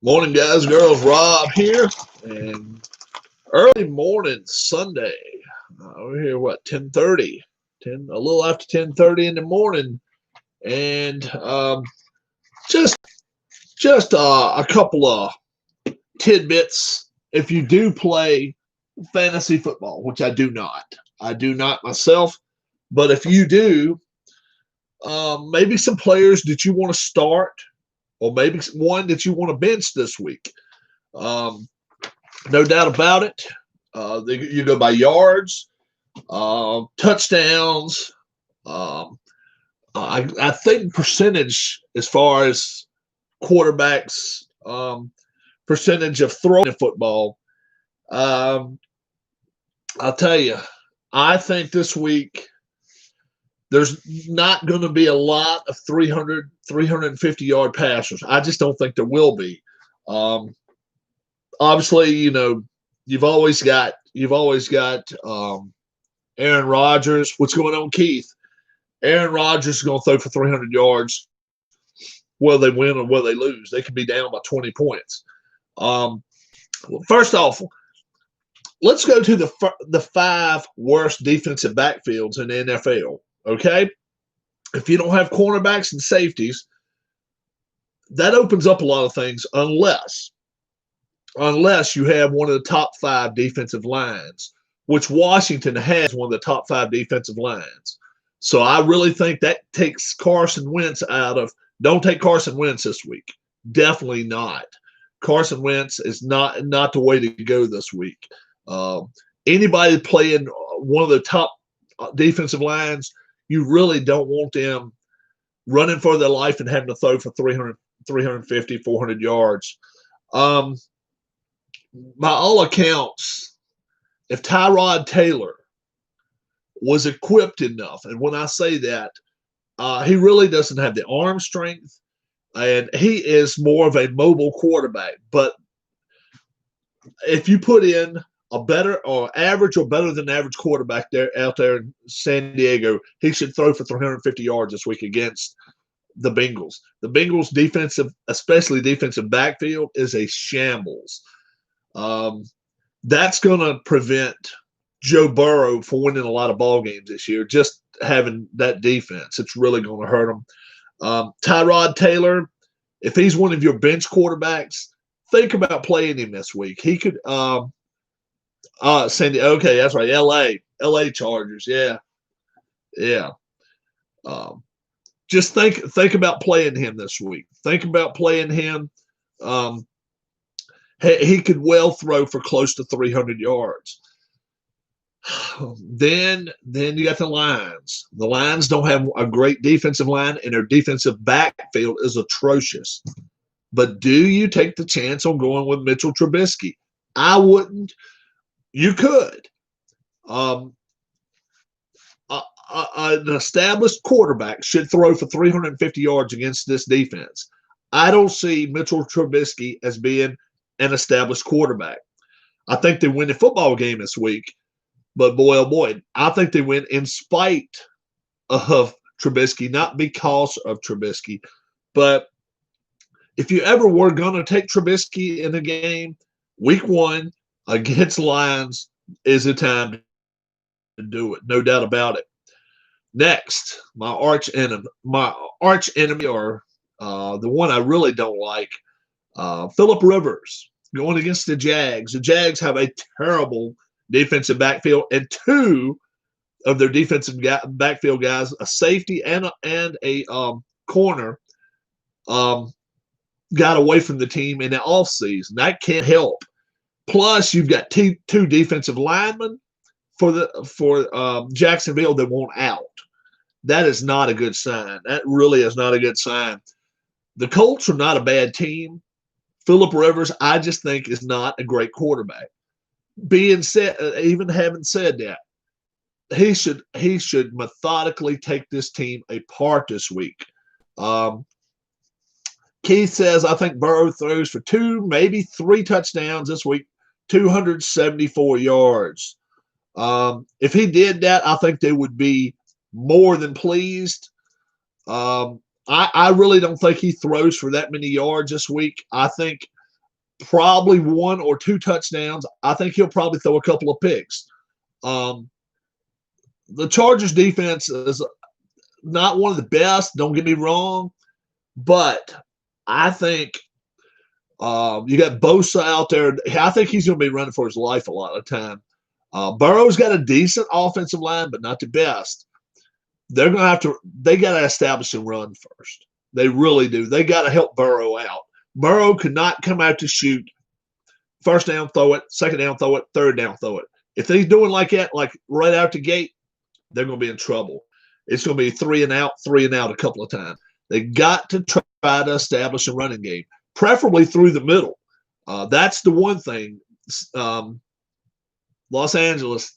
Morning, guys, girls. Rob here, and early morning Sunday. We're here, 10:30, a little after 10:30 in the morning, and just a couple of tidbits. If you do play fantasy football, which I do not myself, but if you do, maybe some players that you want to start, or maybe one that you want to bench this week. Um, no doubt about it. You go by yards, touchdowns. Um, I think percentage as far as quarterbacks, percentage of throwing in football. Um, I'll tell you, I think this week there's not going to be a lot of 350-yard passers. I just don't think there will be. Um, Obviously, you've always got Aaron Rodgers. What's going on, Keith? Aaron Rodgers is going to throw for 300 yards, whether they win or whether they lose. They could be down by 20 points. Well, first off, let's go to the five worst defensive backfields in the NFL. Okay, if you don't have cornerbacks and safeties, that opens up a lot of things, unless you have one of the top five defensive lines, which Washington has one of the top five defensive lines. So I really think that takes Carson Wentz out of – don't take Carson Wentz this week. Definitely not. Carson Wentz is not the way to go this week. Anybody playing one of the top defensive lines, you really don't want them running for their life and having to throw for 350, 400 yards. By all accounts, if Tyrod Taylor was equipped enough, and when I say that, he really doesn't have the arm strength, and he is more of a mobile quarterback. But if you put in a better or average or better than average quarterback out there in San Diego, he should throw for 350 yards this week against the Bengals. The Bengals' defensive, especially defensive backfield, is a shambles. That's going to prevent Joe Burrow from winning a lot of ball games this year. Just having that defense, it's really going to hurt him. Tyrod Taylor, if he's one of your bench quarterbacks, think about playing him this week. He could Sandy. Okay, that's right. L.A. Chargers. Yeah. Just think about playing him this week. Think about playing him. He could well throw for close to 300 yards. Then you got the Lions. The Lions don't have a great defensive line, and their defensive backfield is atrocious. But do you take the chance on going with Mitchell Trubisky? I wouldn't. You could. An established quarterback should throw for 350 yards against this defense. I don't see Mitchell Trubisky as being an established quarterback. I think they win the football game this week, but boy, oh boy, I think they win in spite of Trubisky, not because of Trubisky. But if you ever were going to take Trubisky in the game, week one against Lions is the time to do it. No doubt about it. Next, my arch enemy, or the one I really don't like, Phillip Rivers going against the Jags. The Jags have a terrible defensive backfield, and two of their defensive backfield guys, a safety and a corner, got away from the team in the offseason. That can't help. Plus, you've got two defensive linemen for Jacksonville that want out. That is not a good sign. That really is not a good sign. The Colts are not a bad team. Phillip Rivers, I just think, is not a great quarterback. Even having said that, he should methodically take this team apart this week. Keith says, I think Burrow throws for 2, maybe 3 touchdowns this week, 274 yards. If he did that, I think they would be more than pleased. I really don't think he throws for that many yards this week. I think probably 1 or 2 touchdowns. I think he'll probably throw a couple of picks. The Chargers defense is not one of the best, don't get me wrong, but I think you got Bosa out there. I think he's going to be running for his life a lot of the time. Burrow's got a decent offensive line, but not the best. They got to establish and run first. They really do. They got to help Burrow out. Burrow could not come out to shoot. First down, throw it. Second down, throw it. Third down, throw it. If he's doing like that, like right out the gate, they're going to be in trouble. It's going to be 3 and out a couple of times. They got to try to establish a running game, preferably through the middle. That's the one thing. Los Angeles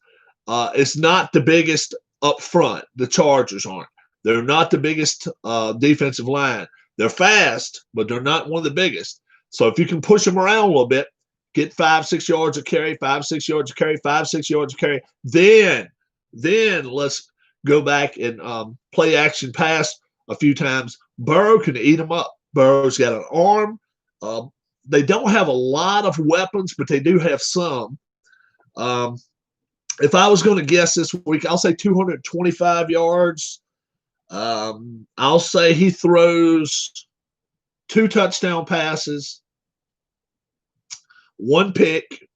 is not the biggest up front. The Chargers aren't. They're not the biggest defensive line. They're fast, but they're not one of the biggest. So if you can push them around a little bit, get 5-6 yards of carry, 5-6 yards of carry, 5-6 yards of carry, then let's go back and play action pass a few times. Burrow can eat them up. Burrow's got an arm. They don't have a lot of weapons, but they do have some. If I was going to guess this week, I'll say 225 yards. I'll say he throws 2 touchdown passes, 1 pick,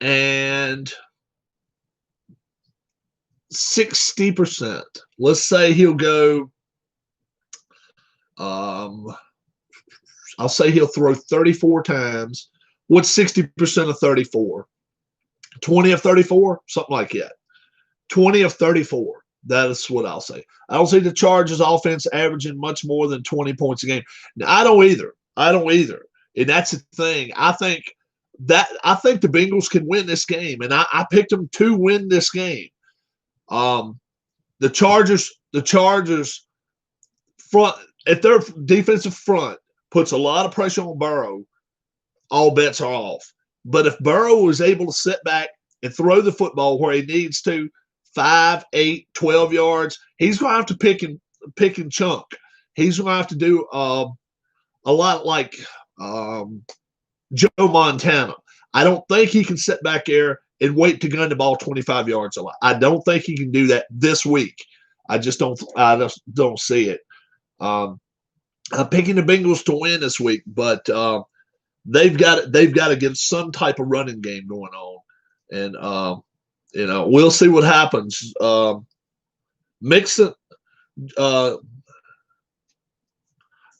and 60%. Let's say he'll go. I'll say he'll throw 34 times. What's 60% of 34? 20 of 34? Something like that. 20 of 34. That is what I'll say. I don't see the Chargers offense averaging much more than 20 points a game. Now, I don't either. And that's the thing. I think the Bengals can win this game, and I picked them to win this game. The Chargers front, if their defensive front puts a lot of pressure on Burrow, all bets are off. But if Burrow is able to sit back and throw the football where he needs to, 5, 8, 12 yards, he's going to have to pick and chunk. He's going to have to do a lot like Joe Montana. I don't think he can sit back there and wait to gun the ball 25 yards a lot. I don't think he can do that this week. I just don't see it. I'm picking the Bengals to win this week, but they've got to get some type of running game going on, and we'll see what happens. Mixon.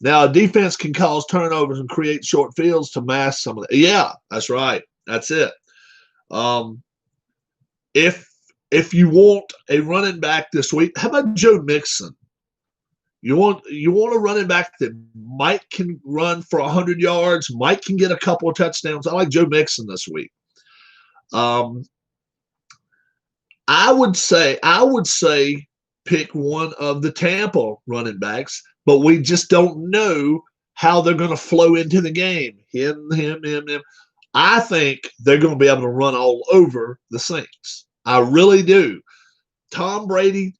Now, a defense can cause turnovers and create short fields to mask some of that. Yeah, that's right. That's it. If you want a running back this week, how about Joe Mixon? You want a running back that might can run for 100 yards, might can get a couple of touchdowns. I like Joe Mixon this week. I would say pick one of the Tampa running backs, but we just don't know how they're going to flow into the game. Him. I think they're going to be able to run all over the Saints. I really do. Tom Brady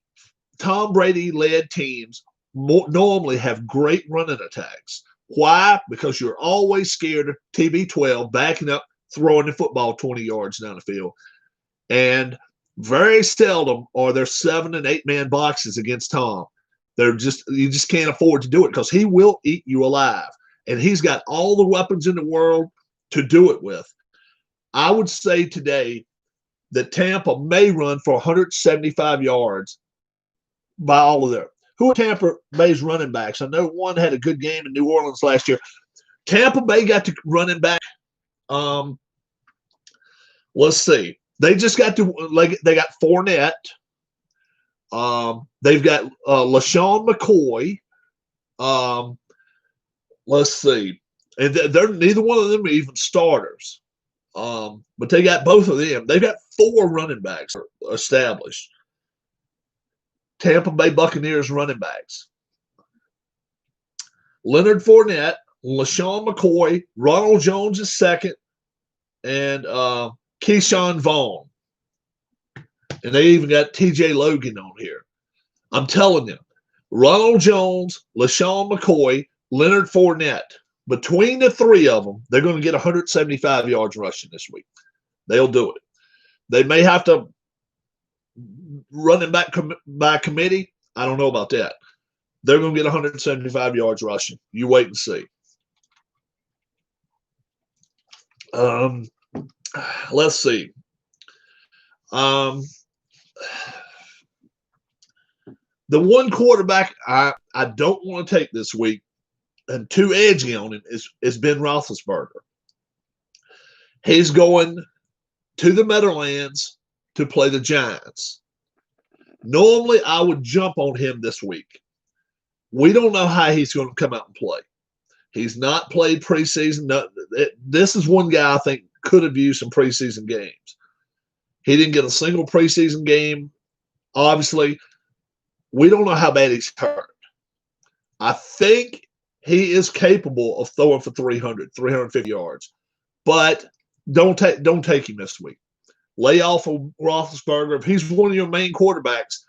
led teams normally have great running attacks. Why? Because you're always scared of TB12 backing up, throwing the football 20 yards down the field. And very seldom are there 7 and 8 man boxes against Tom. You just can't afford to do it because he will eat you alive. And he's got all the weapons in the world to do it with. I would say today that Tampa may run for 175 yards by all of their. Who are Tampa Bay's running backs? I know one had a good game in New Orleans last year. Tampa Bay got to running back. Let's see. They just got they got Fournette. They've got LaShawn McCoy. Let's see. And they're neither one of them are even starters. But they got both of them. They've got 4 running backs established. Tampa Bay Buccaneers running backs. Leonard Fournette, LaShawn McCoy, Ronald Jones is second, and Keyshawn Vaughn. And they even got TJ Logan on here. I'm telling you, Ronald Jones, LaShawn McCoy, Leonard Fournette Between the three of them, they're going to get 175 yards rushing this week. They'll do it. They may have to run him back by committee. I don't know about that. They're going to get 175 yards rushing. You wait and see. Let's see. The one quarterback I don't want to take this week and too edgy on him is Ben Roethlisberger. He's going to the Meadowlands to play the Giants. Normally, I would jump on him this week. We don't know how he's going to come out and play. He's not played preseason. No, this is one guy I think could have used some preseason games. He didn't get a single preseason game. Obviously, we don't know how bad he's hurt. I think he is capable of throwing for 300, 350 yards. But don't take him this week. Lay off of Roethlisberger. If he's one of your main quarterbacks,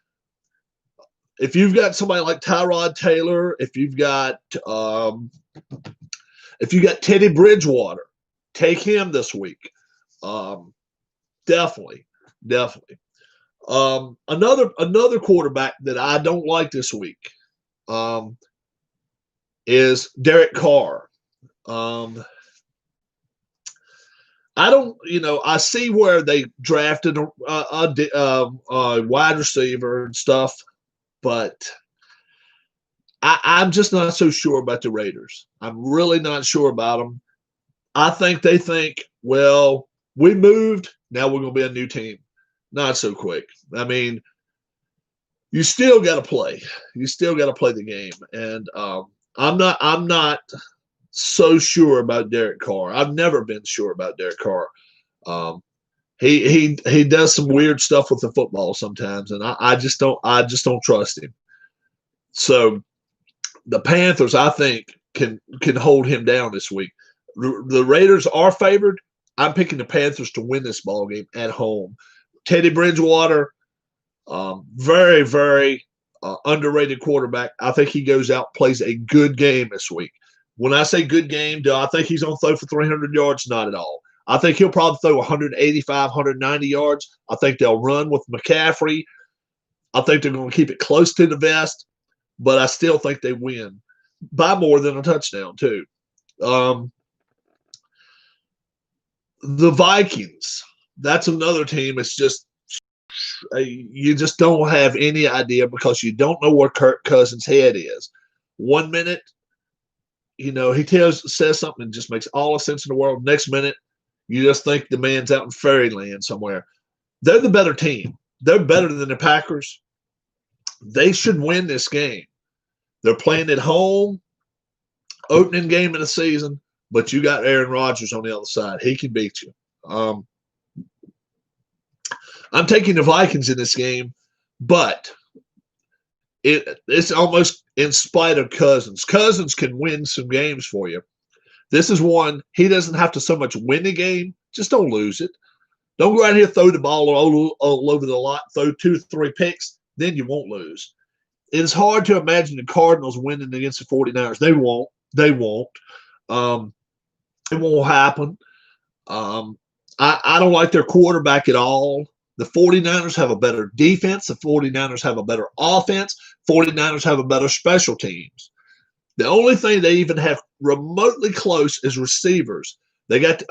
if you've got somebody like Tyrod Taylor, if you've got Teddy Bridgewater, take him this week. Definitely. Another quarterback that I don't like this week is Derek Carr. I see where they drafted a wide receiver and stuff, but I'm just not so sure about the Raiders. I'm really not sure about them. I think they think, well, we moved, now we're going to be a new team. Not so quick. I mean, you still got to play. You still got to play the game, and I'm not so sure about Derek Carr. I've never been sure about Derek Carr. He does some weird stuff with the football sometimes, and I just don't trust him. So the Panthers, I think, can hold him down this week. The Raiders are favored. I'm picking the Panthers to win this ball game at home. Teddy Bridgewater, very, very underrated quarterback. I think he goes out, plays a good game this week. When I say good game, do I think he's going to throw for 300 yards? Not at all. I think he'll probably throw 185, 190 yards. I think they'll run with McCaffrey. I think they're going to keep it close to the vest, but I still think they win by more than a touchdown, too. The Vikings, that's another team. It's just you just don't have any idea because you don't know where Kirk Cousins' head is. 1 minute, he says something and just makes all the sense in the world. Next minute, you just think the man's out in fairyland somewhere. They're the better team. They're better than the Packers. They should win this game. They're playing at home, opening game of the season, but you got Aaron Rodgers on the other side. He can beat you. I'm taking the Vikings in this game, but it's almost in spite of Cousins. Cousins can win some games for you. This is one, he doesn't have to so much win the game, just don't lose it. Don't go out here, throw the ball all over the lot, throw 2 or 3 picks, then you won't lose. It's hard to imagine the Cardinals winning against the 49ers. They won't. It won't happen. I don't like their quarterback at all. The 49ers have a better defense. The 49ers have a better offense. 49ers have a better special teams. The only thing they even have remotely close is receivers. They got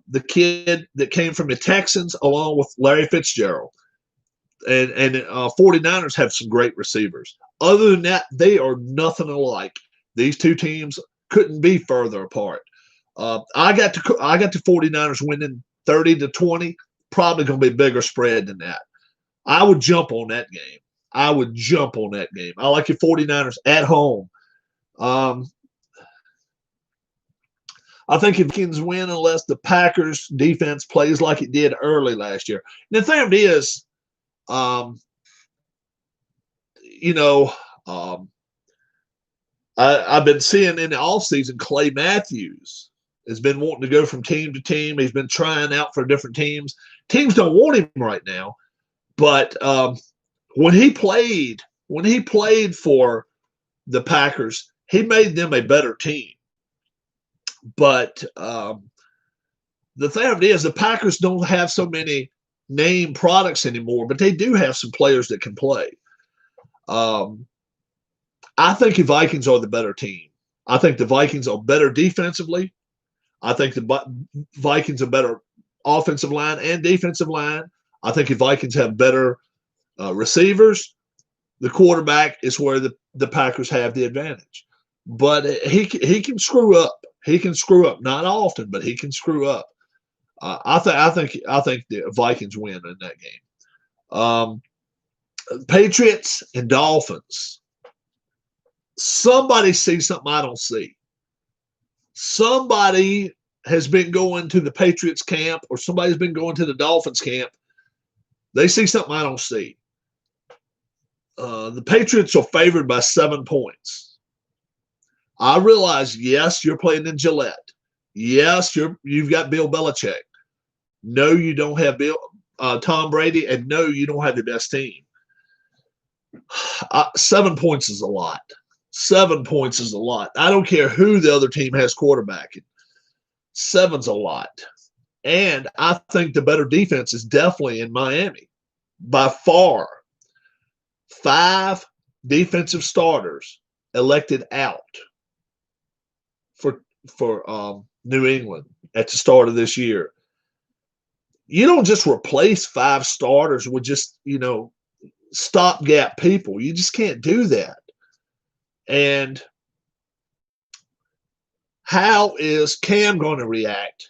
the kid that came from the Texans along with Larry Fitzgerald. And 49ers have some great receivers. Other than that, they are nothing alike. These two teams couldn't be further apart. I got the 49ers winning 30-20. Probably going to be a bigger spread than that. I would jump on that game. I like your 49ers at home. I think if Vikings win unless the Packers defense plays like it did early last year. And the thing of it is, I've been seeing in the offseason Clay Matthews has been wanting to go from team to team. He's been trying out for different teams. Teams don't want him right now, but when he played for the Packers, he made them a better team. But the thing of it is, the Packers don't have so many name products anymore, but they do have some players that can play. I think the Vikings are the better team. I think the Vikings are better defensively. I think the Vikings are better offensive line and defensive line. I think the Vikings have better receivers. The quarterback is where the Packers have the advantage. But he can screw up. He can screw up. Not often, but he can screw up. I think the Vikings win in that game. Patriots and Dolphins. Somebody sees something I don't see. Somebody has been going to the Patriots camp, or somebody's been going to the Dolphins camp. They see something I don't see. The Patriots are favored by 7 points. I realize, yes, you're playing in Gillette. Yes, you've got Bill Belichick. No, you don't have Tom Brady, and no, you don't have the best team. 7 points is a lot. 7 points is a lot. I don't care who the other team has quarterbacking. 7's a lot. And I think the better defense is definitely in Miami. By far. 5 defensive starters elected out for New England at the start of this year. You don't just replace 5 starters with just, stopgap people. You just can't do that. And how is Cam going to react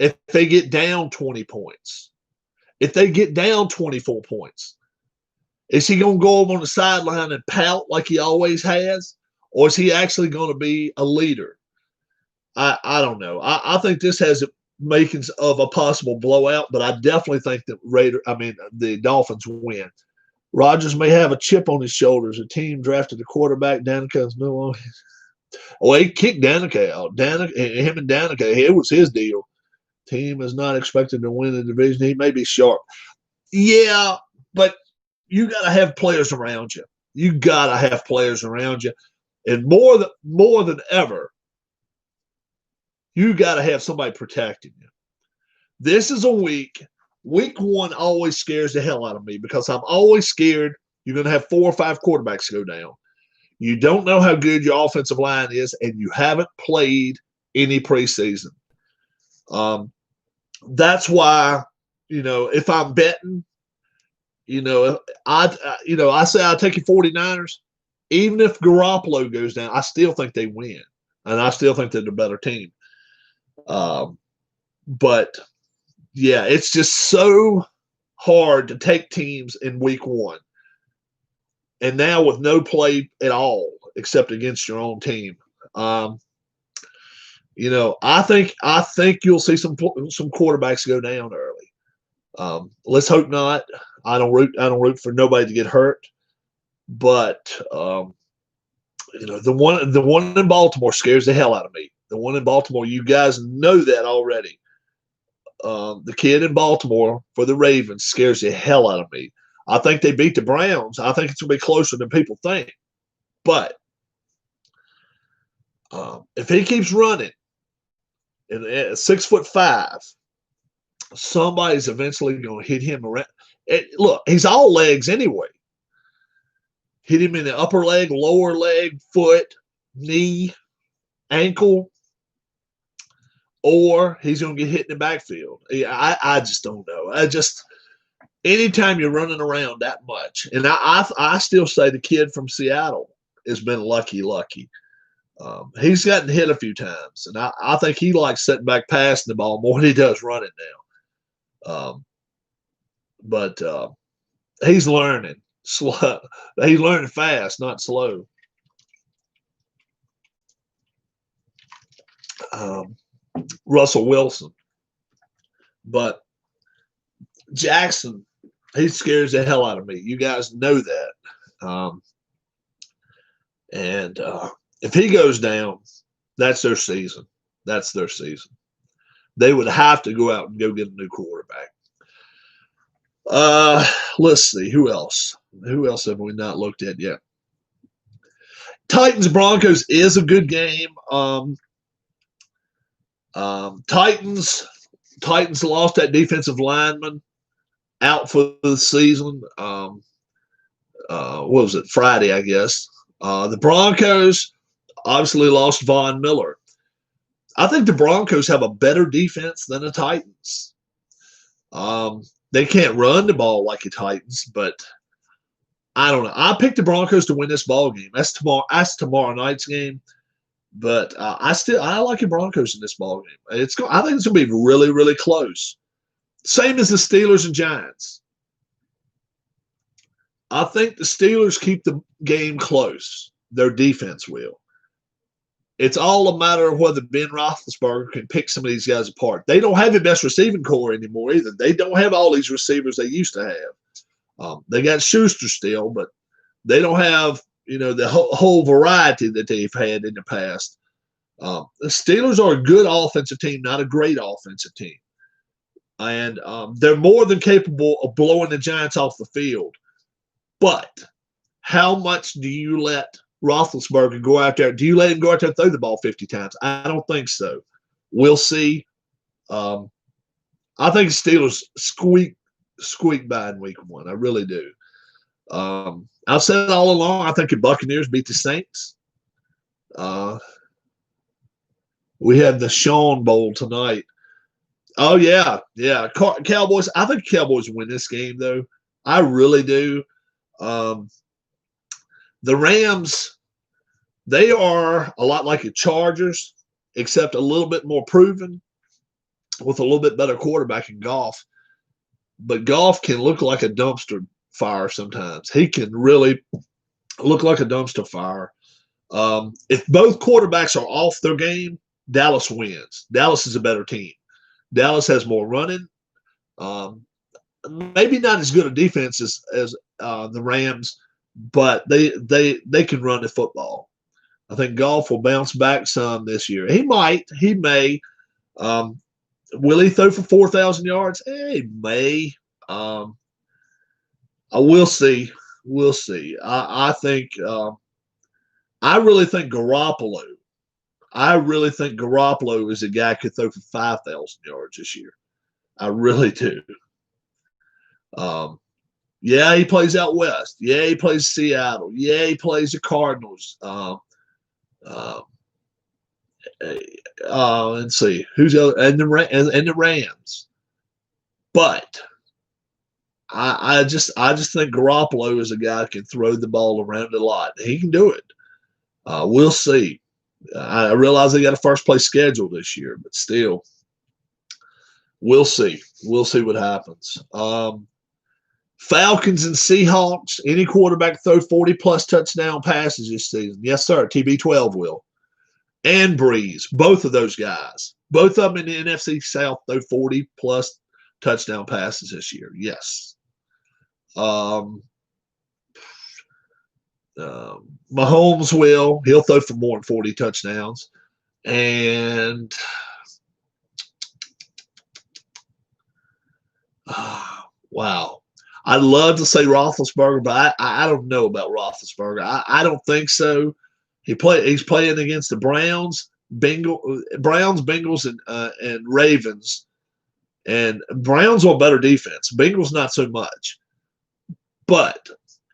if they get down 20 points? If they get down 24 points? Is he going to go over on the sideline and pout like he always has? Or is he actually going to be a leader? I don't know. I think this has makings of a possible blowout, but I definitely think that the Dolphins win. Rodgers may have a chip on his shoulders. A team drafted the quarterback. Danica's no longer. Well, he kicked Danica out. Him and Danica, it was his deal. Team is not expected to win the division. He may be sharp. Yeah, but you got to have players around you. You got to have players around you. And more than ever, you got to have somebody protecting you. This is a week. Week 1 always scares the hell out of me because I'm always scared you're going to have 4 or 5 quarterbacks go down. You don't know how good your offensive line is, and you haven't played any preseason. That's why, if I'm betting, I say I'll take you 49ers. Even if Garoppolo goes down, I still think they win, and I still think they're the better team. But yeah, it's just so hard to take teams in week 1. And now with no play at all except against your own team. I think you'll see some quarterbacks go down early. Let's hope not. I don't root for nobody to get hurt. But the one in Baltimore scares the hell out of me. The one in Baltimore, you guys know that already. The kid in Baltimore for the Ravens scares the hell out of me. I think they beat the Browns. I think it's going to be closer than people think. But if he keeps running and at 6'5", somebody's eventually going to hit him around. Look, he's all legs anyway. Hit him in the upper leg, lower leg, foot, knee, ankle, or he's going to get hit in the backfield. I just don't know. Anytime you're running around that much, and I still say the kid from Seattle has been lucky. He's gotten hit a few times, and I think he likes sitting back passing the ball more than he does running now. But he's learning slow. He's learning fast, not slow. Russell Wilson. But Jackson, he scares the hell out of me. You guys know that. And if he goes down, that's their season. That's their season. They would have to go out and go get a new quarterback. Let's see. Who else? Who else have we not looked at yet? Titans-Broncos is a good game. Titans lost that defensive lineman out for the season. What was it? Friday, I guess. The Broncos obviously lost Von Miller. I think the Broncos have a better defense than the Titans. They can't run the ball like the Titans, but I don't know. I picked the Broncos to win this ball game. That's tomorrow night's game. But I like the Broncos in this ball game. I think it's going to be really, really close. Same as the Steelers and Giants. I think the Steelers keep the game close. Their defense will. It's all a matter of whether Ben Roethlisberger can pick some of these guys apart. They don't have the best receiving core anymore either. They don't have all these receivers they used to have. They got Schuster still, but they don't have the whole variety that they've had in the past. The Steelers are a good offensive team, not a great offensive team. And they're more than capable of blowing the Giants off the field. But how much do you let Roethlisberger go out there? Do you let him go out there and throw the ball 50 times? I don't think so. We'll see. I think Steelers squeak by in week 1. I really do. I've said all along, I think the Buccaneers beat the Saints. We have the Sean Bowl tonight. Oh, yeah. Cowboys. I think Cowboys win this game, though. I really do. The Rams, they are a lot like the Chargers, except a little bit more proven with a little bit better quarterback in Goff. But Goff can look like a dumpster fire sometimes. He can really look like a dumpster fire. If both quarterbacks are off their game, Dallas wins. Dallas is a better team. Dallas has more running. Maybe not as good a defense as the Rams, but they can run the football. I think Goff will bounce back some this year. He might. He may. Will he throw for 4,000 yards? He may. I will see. We'll see. I think. I really think Garoppolo. Is a guy who could throw for 5,000 yards this year. I really do. Yeah, he plays out west. Yeah, he plays Seattle. Yeah, he plays the Cardinals. Let's see who's the other, and the Rams. But I just think Garoppolo is a guy who can throw the ball around a lot. He can do it. We'll see. I realize they got a first place schedule this year, but still, we'll see. We'll see what happens. Falcons and Seahawks. Any quarterback throw 40-plus touchdown passes this season? Yes, sir. TB12 will. And Breeze. Both of those guys. Both of them in the NFC South throw 40-plus touchdown passes this year. Yes. Mahomes will. He'll throw for more than 40 touchdowns. And wow. I'd love to say Roethlisberger, but I don't know about Roethlisberger. I don't think so. He's playing against the Browns, Bengals, and Ravens. And Browns are a better defense. Bengals not so much. But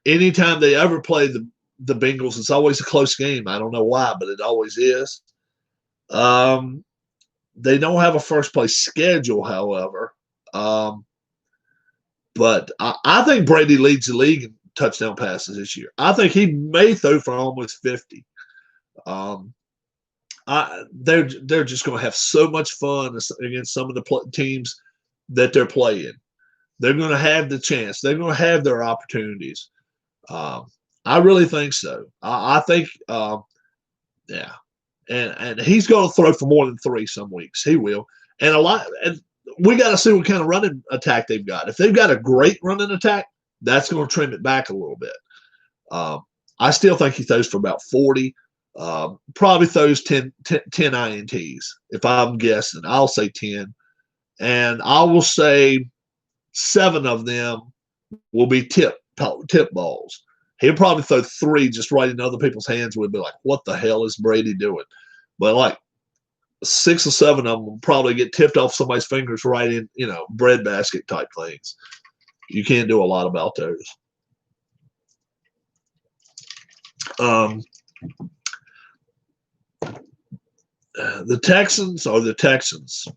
anytime they ever play the Bengals, it's always a close game. I don't know why, but it always is. They don't have a first place schedule, however. But I think Brady leads the league in touchdown passes this year. I think he may throw for almost 50. They're just going to have so much fun against some of the teams that they're playing. They're going to have the chance. They're going to have their opportunities. I really think so. I think, yeah. And he's going to throw for more than 3 some weeks. He will. And we got to see what kind of running attack they've got. If they've got a great running attack, that's going to trim it back a little bit. I still think he throws for about 40. Probably throws 10 INTs. If I'm guessing, I'll say 10. And I will say 7 of them will be tip balls. He'll probably throw 3 just right in other people's hands. We'd be like, what the hell is Brady doing? But 6 or 7 of them will probably get tipped off somebody's fingers right in, breadbasket type things. You can't do a lot about those. The Texans are the Texans.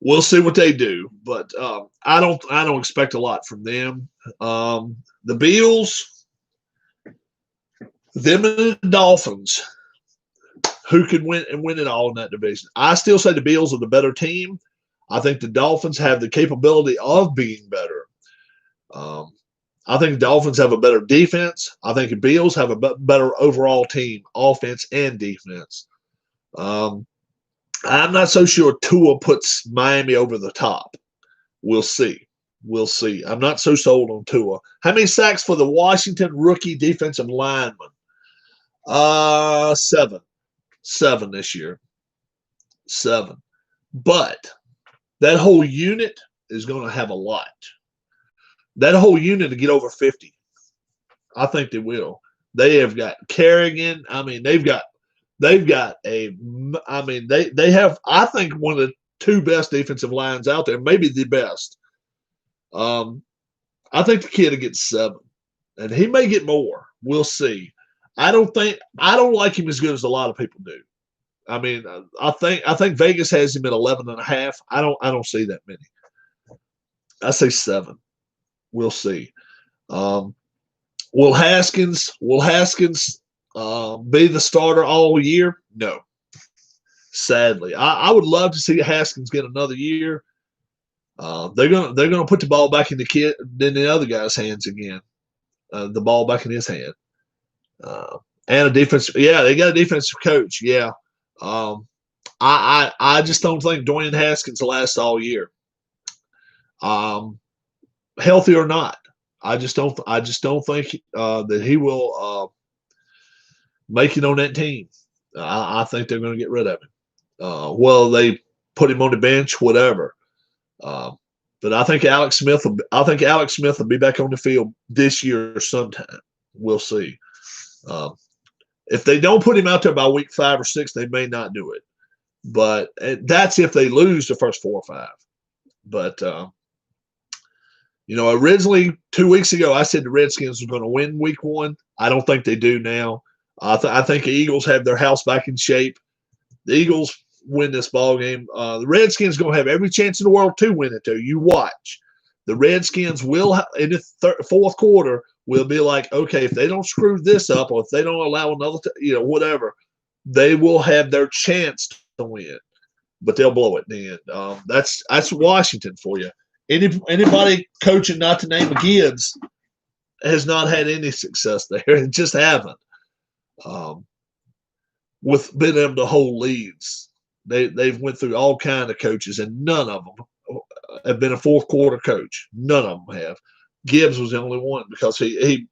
We'll see what they do, but I don't expect a lot from them. The Bills, them and the Dolphins, who could win it all in that division? I still say the Bills are the better team. I think the Dolphins have the capability of being better. I think the Dolphins have a better defense. I think the Bills have a better overall team, offense and defense. I'm not so sure Tua puts Miami over the top. We'll see. I'm not so sold on Tua. How many sacks for the Washington rookie defensive lineman? 7. 7 this year. 7. But that whole unit is going to have a lot. That whole unit to get over 50. I think they will. They have got Kerrigan. I mean, they have, I think, one of the 2 best defensive lines out there, maybe the best. I think the kid will get 7, and he may get more. We'll see. I don't like him as good as a lot of people do. I mean, I think Vegas has him at 11.5. I don't see that many. I say 7. We'll see. Will Haskins be the starter all year? No. Sadly, I would love to see Haskins get another year. They're gonna put the ball back in the other guy's hands again. The ball back in his hand. And a defense. Yeah, they got a defensive coach. Yeah. I just don't think Dwayne Haskins will last all year. Healthy or not, I just don't think that he will make it on that team. I think they're going to get rid of him. Well, they put him on the bench, whatever. But I think Alex Smith will be back on the field this year sometime. We'll see. If they don't put him out there by week 5 or 6, they may not do it. But that's if they lose the first 4 or 5. But originally 2 weeks ago, I said the Redskins were going to win week 1. I don't think they do now. I think the Eagles have their house back in shape. The Eagles win this ball game. The Redskins are going to have every chance in the world to win it, though. You watch. The Redskins will, in the fourth quarter, will be like, okay, if they don't screw this up or if they don't allow another, whatever, they will have their chance to win. But they'll blow it in the end. That's Washington for you. Anybody coaching not to name Gibbs has not had any success there. It just haven't. With being able to hold leads, they've went through all kind of coaches, and none of them have been a fourth quarter coach. None of them have. Gibbs was the only one because he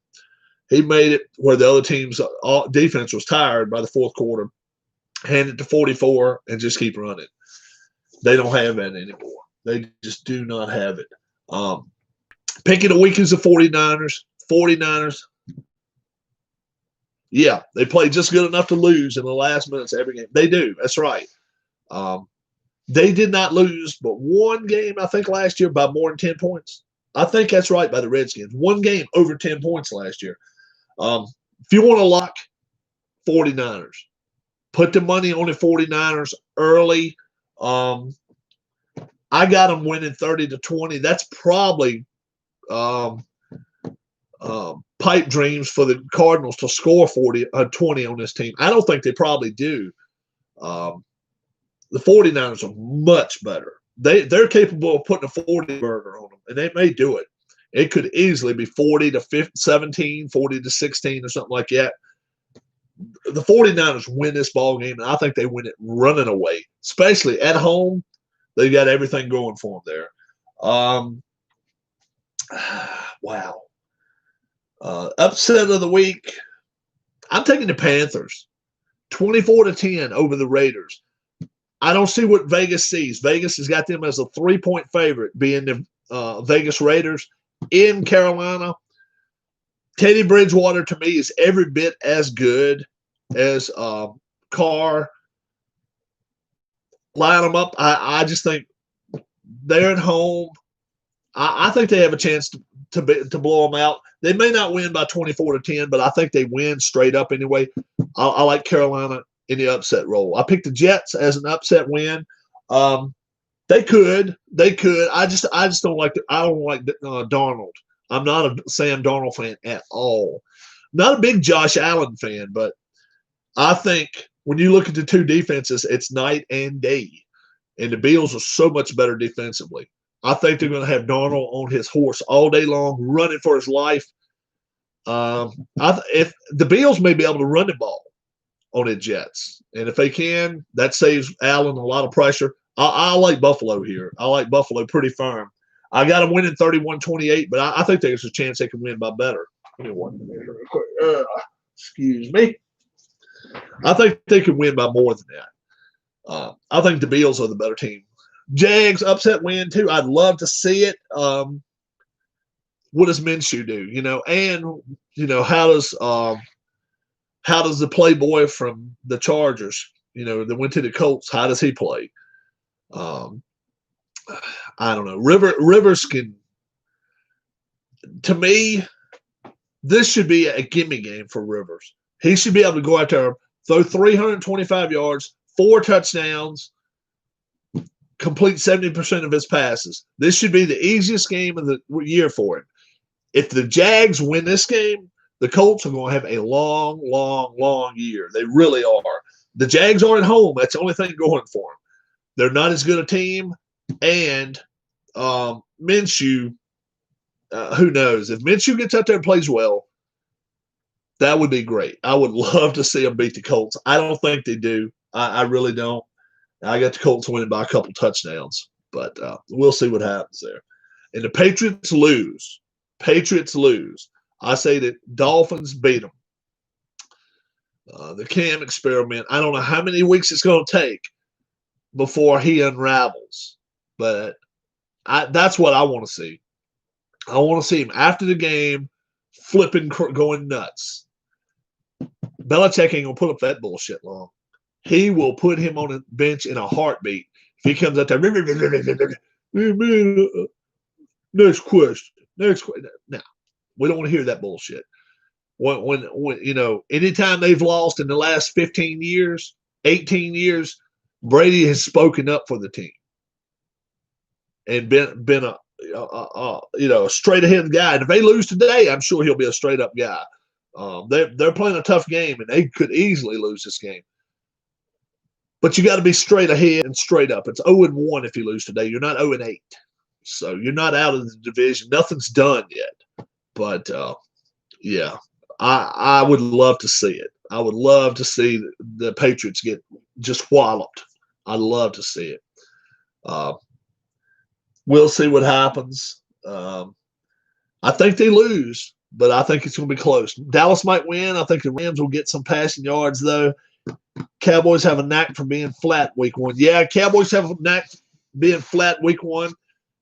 made it where the other team's defense was tired by the fourth quarter, hand it to 44, and just keep running. They don't have that anymore. They just do not have it. Pick of the week is the 49ers. 49ers. Yeah, they play just good enough to lose in the last minutes of every game. They do. That's right. They did not lose but one game, I think, last year by more than 10 points. I think that's right by the Redskins. One game over 10 points last year. If you want to lock 49ers, put the money on the 49ers early. I got them winning 30-20. That's probably pipe dreams for the Cardinals to score 20 on this team. I don't think they probably do. The 49ers are much better. They're capable of putting a 40 burger on them, and they may do it. It could easily be 40-17, 40-16, or something like that. The 49ers win this ball game, and I think they win it running away, especially at home. They got everything going for them there. Wow. Upset of the week. I'm taking the Panthers, 24-10 over the Raiders. I don't see what Vegas sees. Vegas has got them as a 3-point favorite, being the Vegas Raiders in Carolina. Teddy Bridgewater, to me, is every bit as good as Carr. line them up. I just think they're at home. I think they have a chance to blow them out. They may not win by 24-10, but I think they win straight up anyway. I like Carolina in the upset role. I picked the Jets as an upset win. They could. I just don't like. I don't like Darnold. I'm not a Sam Darnold fan at all. Not a big Josh Allen fan, but I think when you look at the two defenses, it's night and day. And the Bills are so much better defensively. I think they're going to have Darnold on his horse all day long, running for his life. If the Bills may be able to run the ball on the Jets, and if they can, that saves Allen a lot of pressure. I like Buffalo here. I like Buffalo pretty firm. I got them winning 31-28, but I think there's a chance they can win by better. Excuse me. I think they can win by more than that. I think the Bills are the better team. Jags upset win too. I'd love to see it. What does Minshew do? How does the playboy from the Chargers, that went to the Colts, how does he play? I don't know. Rivers can. To me, this should be a gimme game for Rivers. He should be able to go out there, throw 325 yards, 4 touchdowns, complete 70% of his passes. This should be the easiest game of the year for him. If the Jags win this game, the Colts are going to have a long, long, long year. They really are. The Jags are at home. That's the only thing going for them. They're not as good a team. And Minshew, who knows? If Minshew gets out there and plays well, that would be great. I would love to see them beat the Colts. I don't think they do. I really don't. I got the Colts winning by a couple touchdowns, but we'll see what happens there. And the Patriots lose. I say that Dolphins beat them. The Cam experiment, I don't know how many weeks it's going to take before he unravels, but that's what I want to see. I want to see him after the game flipping, going nuts. Belichick ain't going to put up that bullshit long. He will put him on a bench in a heartbeat if he comes out there. Next question. Now, we don't want to hear that bullshit. When anytime they've lost in the last 15 years, 18 years, Brady has spoken up for the team and been a straight ahead guy. And if they lose today, I'm sure he'll be a straight up guy. They're playing a tough game, and they could easily lose this game. But you got to be straight ahead and straight up. It's 0-1 if you lose today. You're not 0-8. So you're not out of the division. Nothing's done yet. But, yeah, I would love to see it. I would love to see the Patriots get just walloped. I'd love to see it. We'll see what happens. I think they lose, but I think it's going to be close. Dallas might win. I think the Rams will get some passing yards, though. Cowboys have a knack for being flat week 1. Yeah, Cowboys have a knack being flat week 1.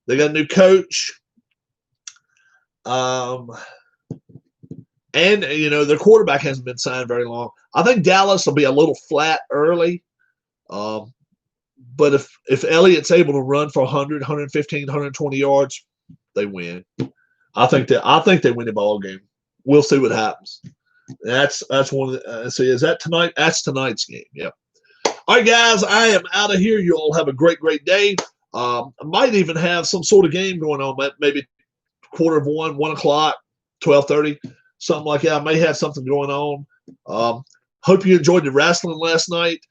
They got a new coach. And, their quarterback hasn't been signed very long. I think Dallas will be a little flat early. But if Elliott's able to run for 100, 115, 120 yards, they win. I think they win the ball game. We'll see what happens. That's one of the, see, is that tonight? That's tonight's game. Yep. All right, guys, I am out of here. You all have a great, great day. I might even have some sort of game going on, maybe 1:15, 1 o'clock, 12:30, something like that. I may have something going on. Hope you enjoyed the wrestling last night.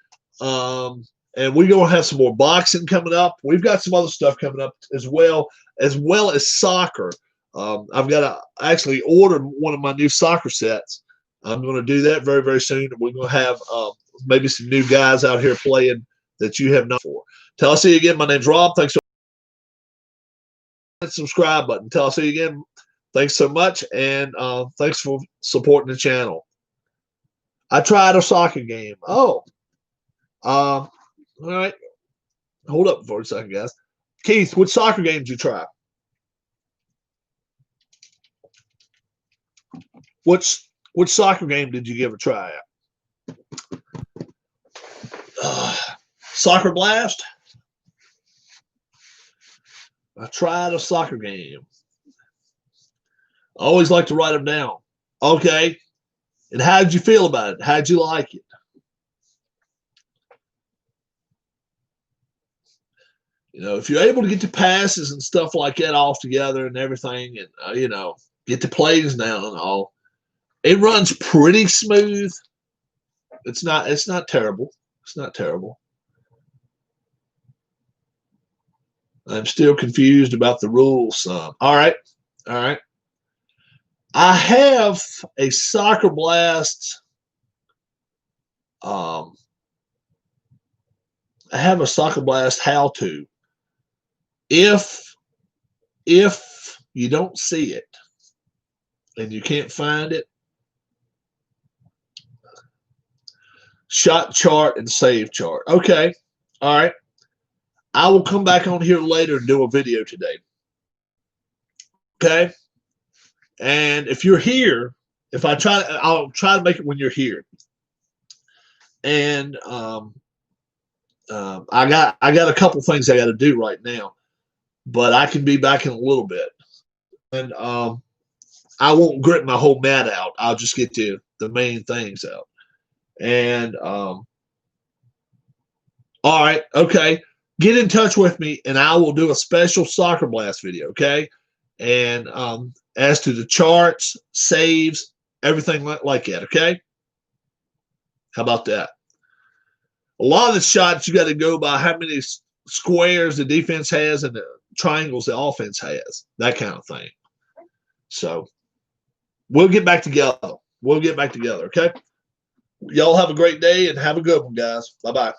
And we're going to have some more boxing coming up. We've got some other stuff coming up as well as soccer. I've got to actually order one of my new soccer sets. I'm going to do that very, very soon. We're going to have maybe some new guys out here playing that you have not before. Till I see you again, my name's Rob. Thanks for the subscribe button. Till I see you again, thanks so much, and thanks for supporting the channel. I tried a soccer game. Oh, all right. Hold up for a second, guys. Keith, which soccer game did you try? Which soccer game did you give a try at? Soccer Blast? I tried a soccer game. I always like to write them down. Okay. And how did you feel about it? How'd you like it? You know, if you're able to get the passes and stuff like that off together and everything, and you know, get the plays down and all, it runs pretty smooth. It's not terrible. It's not terrible. I'm still confused about the rules some. All right. All right. I have a Soccer Blast. I have a Soccer Blast how-to. If you don't see it and you can't find it, shot chart and save chart. Okay. All right. I will come back on here later and do a video today. Okay. And if you're here, I'll try to make it when you're here. And I got a couple things I got to do right now, but I can be back in a little bit. And I won't grip my whole mat out. I'll just get the main things out. And all right, okay. Get in touch with me, and I will do a special Soccer Blast video, okay? And as to the charts, saves, everything like that, okay? How about that? A lot of the shots you got to go by how many squares the defense has and the triangles the offense has, that kind of thing. So we'll get back together. We'll get back together, okay? Y'all have a great day and have a good one, guys. Bye-bye.